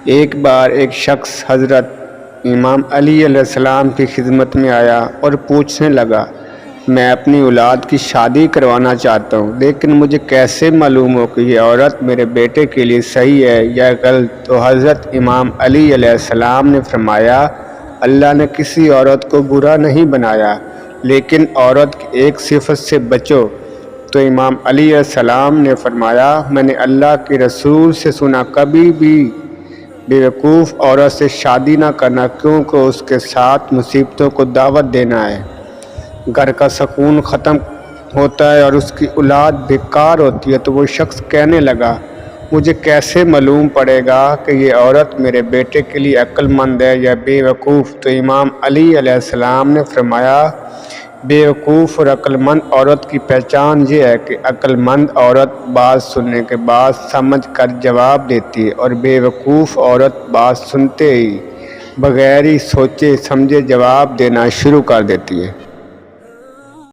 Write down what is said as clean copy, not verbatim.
ایک بار ایک شخص حضرت امام علی علیہ السلام کی خدمت میں آیا اور پوچھنے لگا، میں اپنی اولاد کی شادی کروانا چاہتا ہوں، لیکن مجھے کیسے معلوم ہو کہ یہ عورت میرے بیٹے کے لیے صحیح ہے یا غلط؟ تو حضرت امام علی علیہ السلام نے فرمایا، اللہ نے کسی عورت کو برا نہیں بنایا، لیکن عورت کی ایک صفت سے بچو۔ تو امام علی علیہ السلام نے فرمایا، میں نے اللہ کے رسول سے سنا، کبھی بھی بیوقوف عورت سے شادی نہ کرنا، کیونکہ اس کے ساتھ مصیبتوں کو دعوت دینا ہے، گھر کا سکون ختم ہوتا ہے اور اس کی اولاد بیکار ہوتی ہے۔ تو وہ شخص کہنے لگا، مجھے کیسے معلوم پڑے گا کہ یہ عورت میرے بیٹے کے لیے عقل مند ہے یا بے وقوف؟ تو امام علی علیہ السلام نے فرمایا، بے وقوف اور عقل مند عورت کی پہچان یہ ہے کہ عقل مند عورت بات سننے کے بعد سمجھ کر جواب دیتی ہے، اور بے وقوف عورت بات سنتے ہی بغیر ہی سوچے سمجھے جواب دینا شروع کر دیتی ہے۔